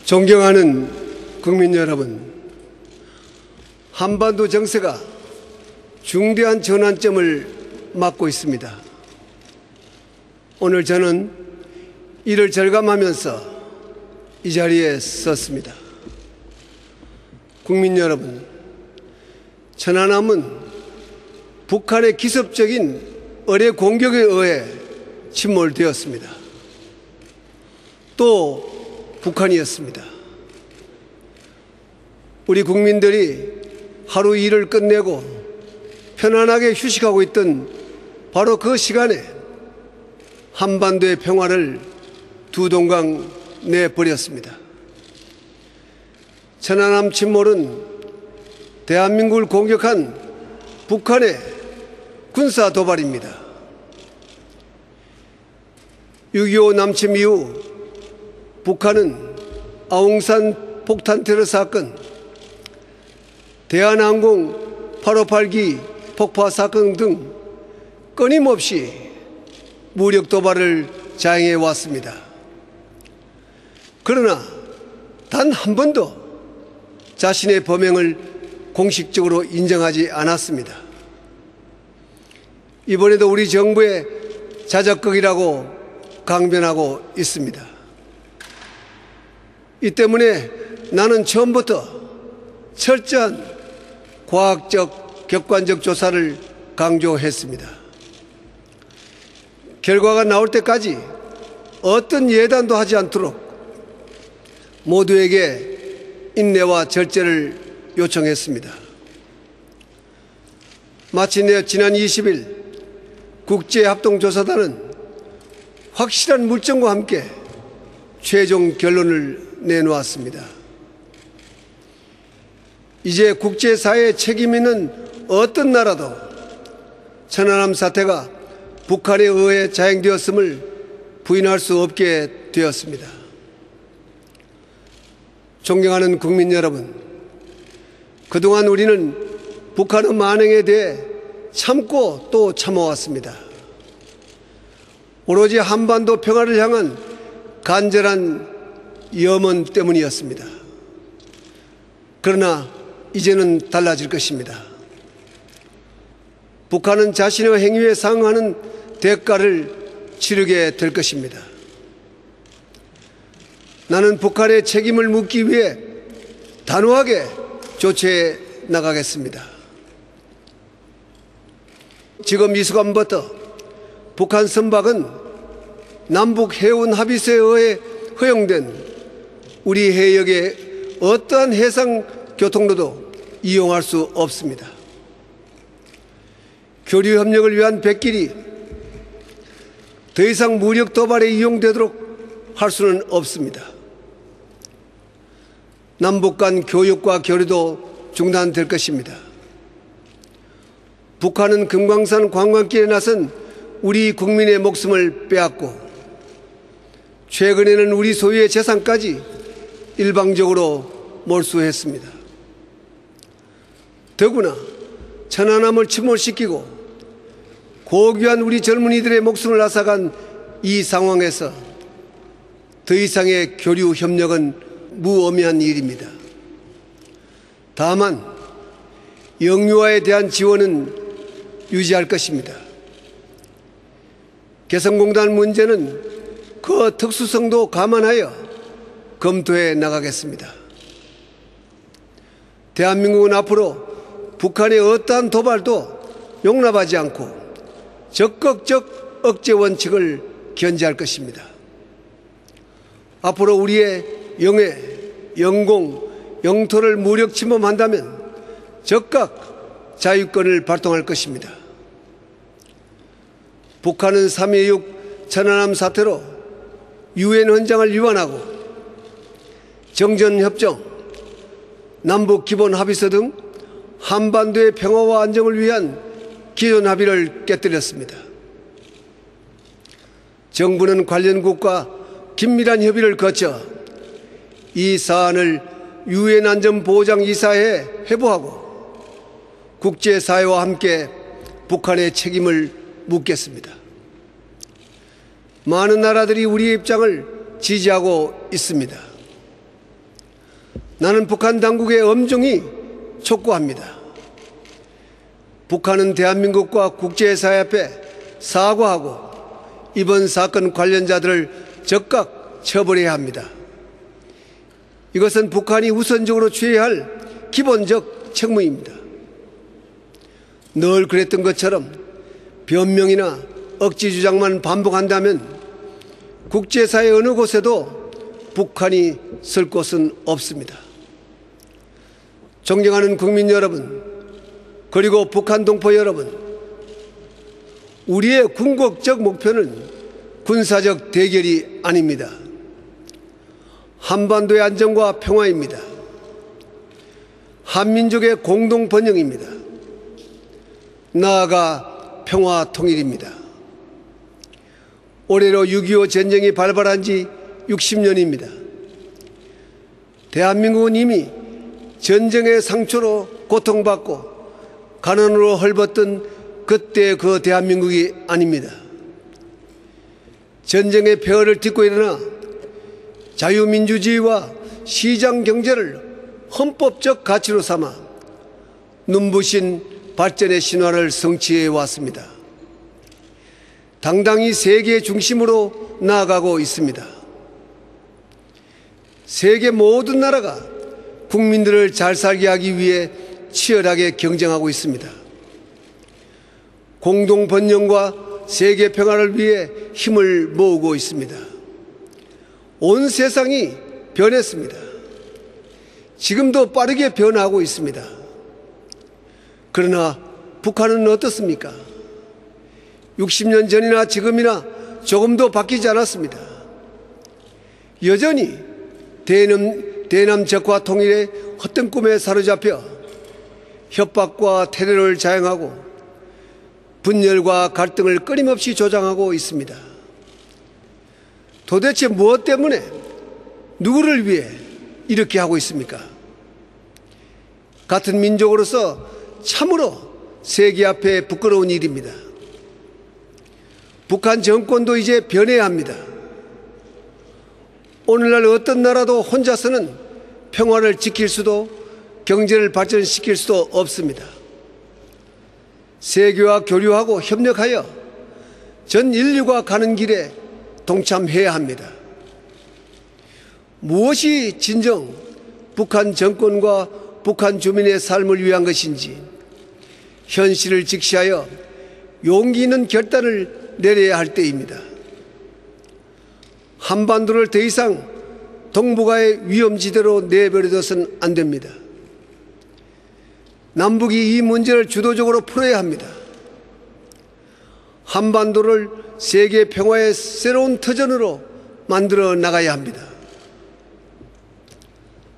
존경하는 국민 여러분, 한반도 정세가 중대한 전환점을 맞고 있습니다. 오늘 저는 이를 절감하면서 이 자리에 섰습니다. 국민 여러분, 천안함은 북한의 기습적인 어뢰 공격에 의해 침몰되었습니다. 또 북한이었습니다. 우리 국민들이 하루 일을 끝내고 편안하게 휴식하고 있던 바로 그 시간에 한반도의 평화를 두 동강 내버렸습니다. 천안함 침몰은 대한민국을 공격한 북한의 군사 도발입니다. 6.25 남침 이후 북한은 아웅산 폭탄 테러 사건, 대한항공 858기 폭파 사건 등 끊임없이 무력 도발을 자행해 왔습니다. 그러나 단 한 번도 자신의 범행을 공식적으로 인정하지 않았습니다. 이번에도 우리 정부의 자적극이라고 강변하고 있습니다. 이 때문에 나는 처음부터 철저한 과학적, 객관적 조사를 강조했습니다. 결과가 나올 때까지 어떤 예단도 하지 않도록 모두에게 인내와 절제를 요청했습니다. 마침내 지난 20일 국제합동조사단은 확실한 물증과 함께 최종 결론을 내놓았습니다. 이제 국제사회에 책임 있는 어떤 나라도 천안함 사태가 북한에 의해 자행되었음을 부인할 수 없게 되었습니다. 존경하는 국민 여러분, 그동안 우리는 북한의 만행에 대해 참고 또 참아왔습니다. 오로지 한반도 평화를 향한 간절한 염원 때문이었습니다. 그러나 이제는 달라질 것입니다. 북한은 자신의 행위에 상응하는 대가를 치르게 될 것입니다. 나는 북한의 책임을 묻기 위해 단호하게 조치해 나가겠습니다. 지금 이 순간부터 북한 선박은 남북 해운 합의서에 의해 허용된 우리 해역의 어떠한 해상 교통로도 이용할 수 없습니다. 교류 협력을 위한 백길이 더 이상 무력 도발에 이용되도록 할 수는 없습니다. 남북 간 교육과 교류도 중단될 것입니다. 북한은 금강산 관광길에 나선 우리 국민의 목숨을 빼앗고 최근에는 우리 소유의 재산까지 일방적으로 몰수했습니다. 더구나 천안함을 침몰시키고 고귀한 우리 젊은이들의 목숨을 앗아간 이 상황에서 더 이상의 교류 협력은 무의미한 일입니다. 다만 영유아에 대한 지원은 유지할 것입니다. 개성공단 문제는 그 특수성도 감안하여 검토해 나가겠습니다. 대한민국은 앞으로 북한의 어떠한 도발도 용납하지 않고 적극적 억제 원칙을 견지할 것입니다. 앞으로 우리의 영해, 영공, 영토를 무력 침범한다면 즉각 자유권을 발동할 것입니다. 북한은 3.16 천안함 사태로 유엔 헌장을 위반하고 정전협정, 남북기본합의서 등 한반도의 평화와 안정을 위한 기존 합의를 깨뜨렸습니다. 정부는 관련국과 긴밀한 협의를 거쳐 이 사안을 유엔 안전보장이사회에 회부하고 국제사회와 함께 북한의 책임을 묻겠습니다. 많은 나라들이 우리의 입장을 지지하고 있습니다. 나는 북한 당국에 엄중히 촉구합니다. 북한은 대한민국과 국제사회 앞에 사과하고 이번 사건 관련자들을 즉각 처벌해야 합니다. 이것은 북한이 우선적으로 취해야 할 기본적 책무입니다. 늘 그랬던 것처럼 변명이나 억지 주장만 반복한다면 국제사회 어느 곳에도 북한이 설 곳은 없습니다. 존경하는 국민 여러분, 그리고 북한 동포 여러분, 우리의 궁극적 목표는 군사적 대결이 아닙니다. 한반도의 안정과 평화입니다. 한민족의 공동 번영입니다. 나아가 평화 통일입니다. 올해로 6.25 전쟁이 발발한 지 60년입니다. 대한민국은 이미 전쟁의 상처로 고통받고 가난으로 헐벗던 그때 그 대한민국이 아닙니다. 전쟁의 폐허를 딛고 일어나 자유민주주의와 시장경제를 헌법적 가치로 삼아 눈부신 발전의 신화를 성취해 왔습니다. 당당히 세계 중심으로 나아가고 있습니다. 세계 모든 나라가 국민들을 잘 살게 하기 위해 치열하게 경쟁하고 있습니다. 공동 번영과 세계 평화를 위해 힘을 모으고 있습니다. 온 세상이 변했습니다. 지금도 빠르게 변하고 있습니다. 그러나 북한은 어떻습니까? 60년 전이나 지금이나 조금도 바뀌지 않았습니다. 여전히 대남 적화 통일의 헛된 꿈에 사로잡혀 협박과 테러를 자행하고 분열과 갈등을 끊임없이 조장하고 있습니다. 도대체 무엇 때문에 누구를 위해 이렇게 하고 있습니까? 같은 민족으로서 참으로 세계 앞에 부끄러운 일입니다. 북한 정권도 이제 변해야 합니다. 오늘날 어떤 나라도 혼자서는 평화를 지킬 수도 경제를 발전시킬 수도 없습니다. 세계와 교류하고 협력하여 전 인류가 가는 길에 동참해야 합니다. 무엇이 진정 북한 정권과 북한 주민의 삶을 위한 것인지 현실을 직시하여 용기 있는 결단을 내려야 할 때입니다. 한반도를 더 이상 동북아의 위험지대로 내버려둬서는 안 됩니다. 남북이 이 문제를 주도적으로 풀어야 합니다. 한반도를 세계 평화의 새로운 터전으로 만들어 나가야 합니다.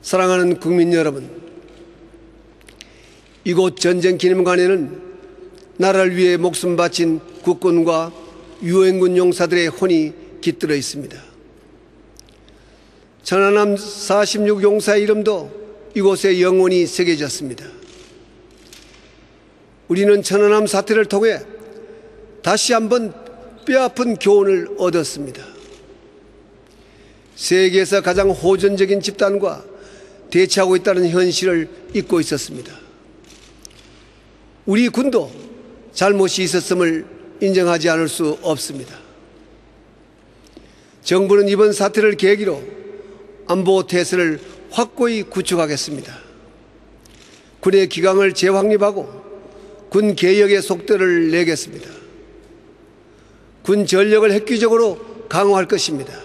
사랑하는 국민 여러분, 이곳 전쟁기념관에는 나라를 위해 목숨 바친 국군과 유엔군 용사들의 혼이 깃들어 있습니다. 천안함 46 용사의 이름도 이곳에 영원히 새겨졌습니다. 우리는 천안함 사태를 통해 다시 한번 뼈아픈 교훈을 얻었습니다. 세계에서 가장 호전적인 집단과 대치하고 있다는 현실을 잊고 있었습니다. 우리 군도 잘못이 있었음을 인정하지 않을 수 없습니다. 정부는 이번 사태를 계기로 안보 태세를 확고히 구축하겠습니다. 군의 기강을 재확립하고 군 개혁의 속도를 내겠습니다. 군 전력을 획기적으로 강화할 것입니다.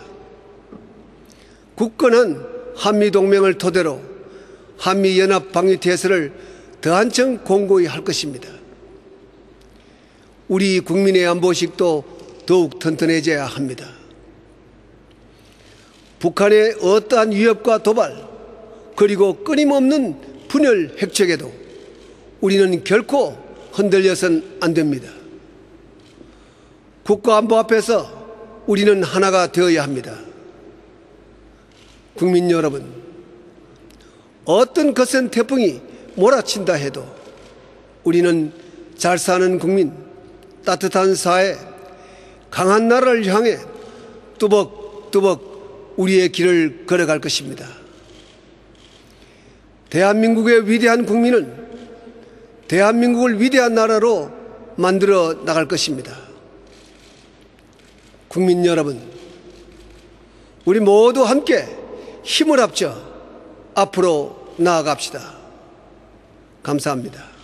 굳건한 한미동맹을 토대로 한미연합 방위태세를 더 한층 공고히 할 것입니다. 우리 국민의 안보식도 더욱 튼튼해져야 합니다. 북한의 어떠한 위협과 도발 그리고 끊임없는 분열 핵책에도 우리는 결코 흔들려서는 안 됩니다. 국가안보 앞에서 우리는 하나가 되어야 합니다. 국민 여러분, 어떤 거센 태풍이 몰아친다 해도 우리는 잘 사는 국민, 따뜻한 사회, 강한 나라를 향해 뚜벅뚜벅 우리의 길을 걸어갈 것입니다. 대한민국의 위대한 국민은 대한민국을 위대한 나라로 만들어 나갈 것입니다. 국민 여러분, 우리 모두 함께 힘을 합쳐 앞으로 나아갑시다. 감사합니다.